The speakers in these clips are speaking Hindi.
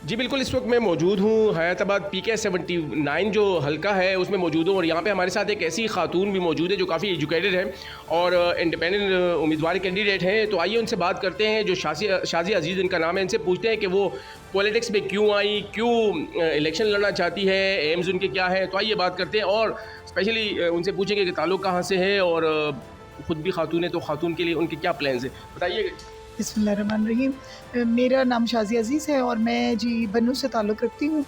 जी बिल्कुल, इस वक्त मैं मौजूद हूँ हैदराबाद PK 79 जो हल्का है उसमें मौजूद हूँ और यहाँ पे हमारे साथ एक ऐसी खातून भी मौजूद है जो काफ़ी एजुकेटेड है और इंडिपेंडेंट उम्मीदवार कैंडिडेट हैं। तो आइए उनसे बात करते हैं, जो शाज़िया अज़ीज़ इनका नाम है, इनसे पूछते हैं कि वो पॉलिटिक्स में क्यों आई, क्यों इलेक्शन लड़ना चाहती है, एम्स उनके क्या है। तो आइए बात करते हैं और स्पेशली उनसे पूछेंगे कि ताल्लुक़ कहाँ से है और ख़ुद भी खातून है तो खातून के लिए उनके क्या प्लान्स हैं, बताइए। बिस्मिल्लाहिर्रहमानिर्रहीम। मेरा नाम शाज़िया अज़ीज़ है और मैं जी बन्नू से ताल्लुक़ रखती हूँ।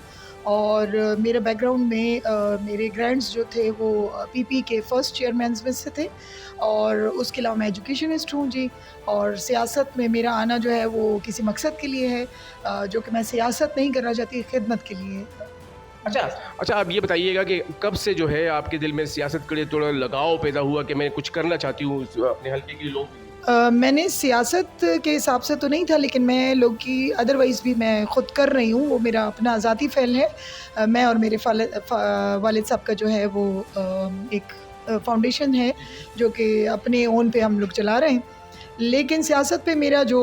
और मेरा बैकग्राउंड में मेरे ग्रैंड्स जो थे वो PP के फर्स्ट चेयरमैन्स में से थे और उसके अलावा मैं एजुकेशनिस्ट हूँ जी। और सियासत में मेरा आना जो है वो किसी मकसद के लिए है, जो कि मैं सियासत नहीं करना चाहती, खिदमत के लिए। अच्छा, अच्छा आप ये बताइएगा कि कब से जो है आपके दिल में सियासत के लिए थोड़ा लगाव पैदा हुआ कि मैं कुछ करना चाहती हूँ अपने हल्के के लिए लोग के लिए? मैंने सियासत के हिसाब से तो नहीं था, लेकिन मैं लोग की अदरवाइज़ भी मैं ख़ुद कर रही हूँ, वो मेरा अपना ज़ाती फ़ैल है। मैं और मेरे वालिद साहब का जो है वो एक फ़ाउंडेशन है, जी, जी। जो कि अपने ओन पे हम लोग चला रहे हैं। लेकिन सियासत पे मेरा जो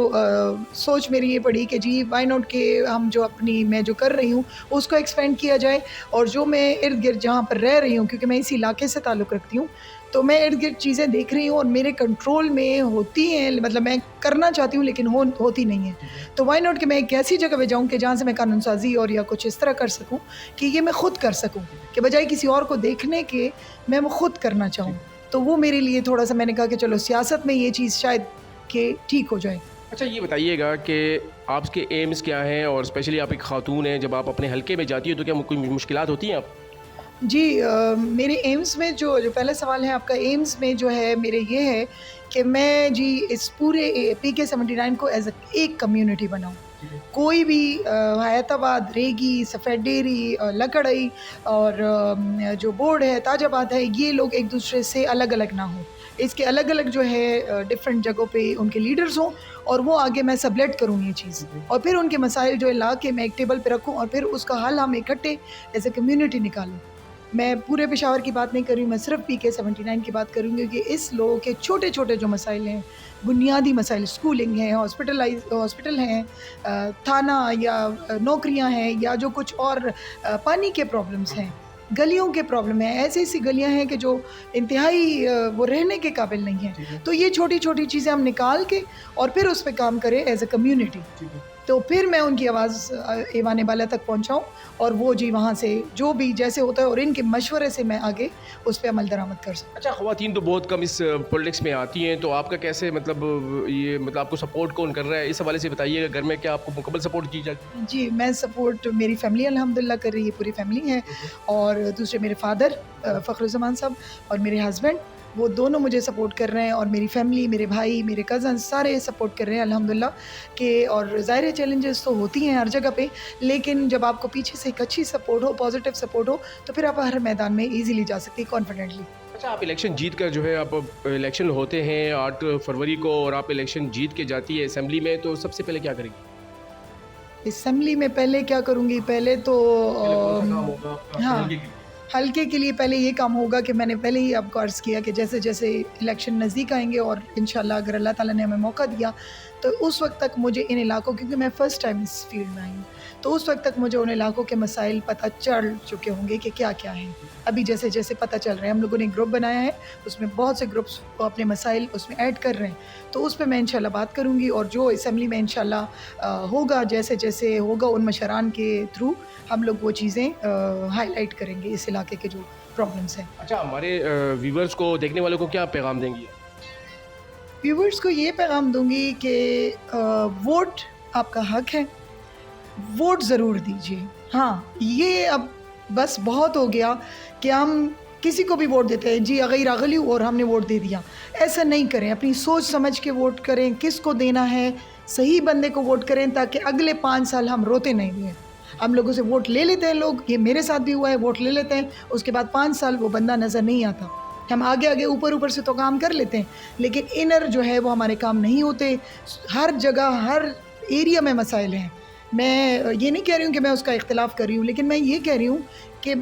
सोच मेरी ये पड़ी कि जी व्हाई नॉट कि हम जो अपनी मैं जो कर रही हूँ उसको एक्सपेंड किया जाए। और जो मैं इर्द-गिर्द जहाँ पर रह रही हूँ, क्योंकि मैं इस इलाके से ताल्लुक़ रखती हूँ, तो मैं इर्द-गिर्द चीज़ें देख रही हूँ और मेरे कंट्रोल में होती हैं, मतलब मैं करना चाहती हूँ लेकिन होती नहीं हैं। जी, जी। तो व्हाई नॉट कि मैं एक ऐसी जगह पे जाऊँ कि जहाँ से मैं कानून साज़ी और या कुछ इस तरह कर सकूँ कि ये मैं खुद कर सकूँ, जी, जी। कि बजाए किसी और को देखने के मैं वो खुद करना जी। चाहूँ। तो वो मेरे लिए थोड़ा-सा मैंने कहा कि चलो सियासत में ये चीज़ शायद कि ठीक हो जाए। अच्छा ये बताइएगा कि आपके एम्स क्या हैं और स्पेशली आप एक खातून हैं, जब आप अपने हल्के में जाती हो तो क्या कोई मुश्किलात होती हैं आप? जी, मेरे एम्स में जो पहला सवाल है आपका, एम्स में जो है मेरे ये है कि मैं जी इस पूरे PK 79 को एज़ एक कम्युनिटी बनाऊँ। जी, जी। कोई भी हैदराबाद, रेगी, सफ़ेद डेरी, लकड़ई और जो बोर्ड है, ताजाबाद है, ये लोग एक दूसरे से अलग-अलग ना हों। इसके अलग-अलग जो है डिफ़रेंट जगहों पे उनके लीडर्स हों और वो आगे मैं सबलेट करूँ ये चीज़। जी, जी। और फिर उनके मसाइल जो है ला के मैं एक टेबल पे रखूँ और फिर उसका हल हम इकट्ठे एज़ अ कम्युनिटी निकालें। मैं पूरे पेशावर की बात नहीं कर रही हूँ, मैं सिर्फ़ PK 79 की बात करूँगी कि इस लोगों के छोटे-छोटे जो मसाइल हैं, बुनियादी मसाइल, स्कूलिंग है, हॉस्पिटल हैं, थाना या नौकरियाँ हैं या जो कुछ और पानी के प्रॉब्लम्स हुँ, हैं, हुँ। गलियों के प्रॉब्लम हैं, ऐसी-ऐसी गलियाँ हैं कि जो इंतहाई वो रहने के काबिल नहीं हैं। ठीक है। तो ये छोटी-छोटी चीज़ें हम निकाल के और फिर उस पे काम करें एज़ अ कम्युनिटी। ठीक है। तो फिर मैं उनकी आवाज़ ऐवान बाला तक पहुँचाऊँ और वो जी वहाँ से जो भी जैसे होता है और इनके मशवरे से मैं आगे उस पे अमल दरामद कर सकूँ। अच्छा ख़वातीन तो बहुत कम इस पॉलिटिक्स में आती हैं, तो आपका कैसे मतलब ये मतलब आपको सपोर्ट कौन कर रहा है? इस हवाले से बताइएगा, घर में क्या आपको मुकम्मल सपोर्ट की जाती है? जी, मैं सपोर्ट मेरी फ़ैमिली अल्हम्दुलिल्लाह कर रही है, पूरी फ़ैमिली है। हुँ, हुँ। और दूसरे मेरे फ़ादर हुँ। फ़खरुज़्ज़मान साहब और मेरे हस्बैंड, वो दोनों मुझे सपोर्ट कर रहे हैं और मेरी फ़ैमिली, मेरे भाई, मेरे कज़न्स सारे सपोर्ट कर रहे हैं अल्हम्दुलिल्लाह के। और ज़ाहिर है चैलेंजेस तो होती हैं हर जगह पे, लेकिन जब आपको पीछे से एक अच्छी सपोर्ट हो, पॉज़िटिव सपोर्ट हो, तो फिर आप हर मैदान में ईज़िली जा सकती हैं कॉन्फिडेंटली। अच्छा आप इलेक्शन जीत कर जो है आप इलेक्शन होते हैं 8 फरवरी को और आप इलेक्शन जीत के जाती है असेंबली में, तो सबसे पहले क्या करेंगी? असेंबली में पहले क्या करूँगी, पहले तो सबसे पहले कौन-सा काम होगा आपका आपके हाँ, हल्के के लिए? हल्के के लिए पहले ये काम होगा कि मैंने पहले ही आपको अर्ज़ किया कि जैसे-जैसे इलेक्शन नज़दीक आएँगे और इंशाल्लाह अगर अल्लाह ताला ने हमें मौका दिया, तो उस वक़्त तक मुझे इन इलाकों, क्योंकि मैं फ़र्स्ट टाइम इस फ़ील्ड में आई हूँ, तो उस वक़्त तक मुझे उन इलाकों के मसाइल पता चल चुके होंगे कि क्या-क्या हैं। अभी जैसे-जैसे पता चल रहे हैं, हम लोगों ने एक ग्रुप बनाया है, उसमें बहुत से ग्रुप्स अपने मसाइल उसमें ऐड कर रहे हैं, तो उस पे मैं इंशाल्लाह बात करूँगी और जो असेंबली में इंशाल्लाह होगा, जैसे-जैसे होगा उन मशरान के थ्रू हम लोग वो चीज़ें हाइलाइट करेंगे, इस इलाके के जो प्रॉब्लम्स हैं। अच्छा हमारे व्यूअर्स को, देखने वालों को क्या पैगाम देंगी आप? व्यूअर्स को ये पैगाम दूँगी कि वोट आपका हक है, वोट ज़रूर दीजिए। हाँ, ये अब बस बहुत हो गया कि हम किसी को भी वोट देते हैं, जी अगैर अगली और हमने वोट दे दिया। ऐसा नहीं करें, अपनी सोच समझ के वोट करें, किसको देना है, सही बंदे को वोट करें ताकि अगले 5 साल हम रोते नहीं रहें। हम लोगों से वोट ले लेते हैं लोग, ये मेरे साथ भी हुआ है, वोट ले लेते हैं, उसके बाद 5 साल वो बंदा नज़र नहीं आता। हम आगे-आगे, ऊपर-ऊपर से तो काम कर लेते हैं, लेकिन इनर जो है वो हमारे काम नहीं होते। हर जगह, हर एरिया में मसाइल हैं। मैं ये नहीं कह रही हूँ कि मैं उसका इख्तिलाफ़ कर रही हूँ, लेकिन मैं ये कह रही हूँ कि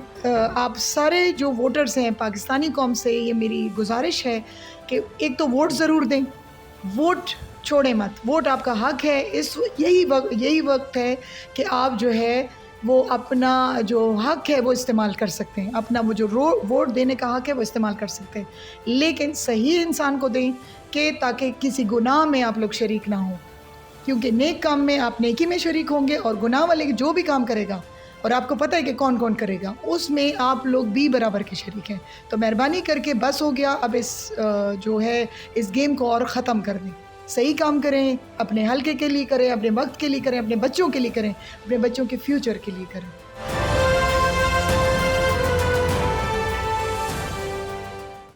आप सारे जो वोटर्स हैं, पाकिस्तानी कौम से ये मेरी गुज़ारिश है कि एक तो वोट ज़रूर दें। वोट छोड़ें मत। वोट आपका हक है। यही वक्त है कि आप जो है वो अपना जो हक है वो इस्तेमाल कर सकते हैं। अपना वो जो वोट देने का हक है वो इस्तेमाल कर सकते हैं, लेकिन सही इंसान को दें कि ताकि किसी गुनाह में आप लोग शरीक ना हो, क्योंकि नेक काम में आप नेकी में शरीक होंगे और गुनाह वाले जो भी काम करेगा और आपको पता है कि कौन कौन करेगा, उसमें आप लोग भी बराबर के शरीक हैं। तो मेहरबानी करके बस हो गया, अब जो है इस गेम को और ख़त्म कर दें। सही काम करें, अपने हल्के के लिए करें, अपने वक्त के लिए करें, अपने बच्चों के लिए करें, अपने बच्चों के फ्यूचर के लिए करें।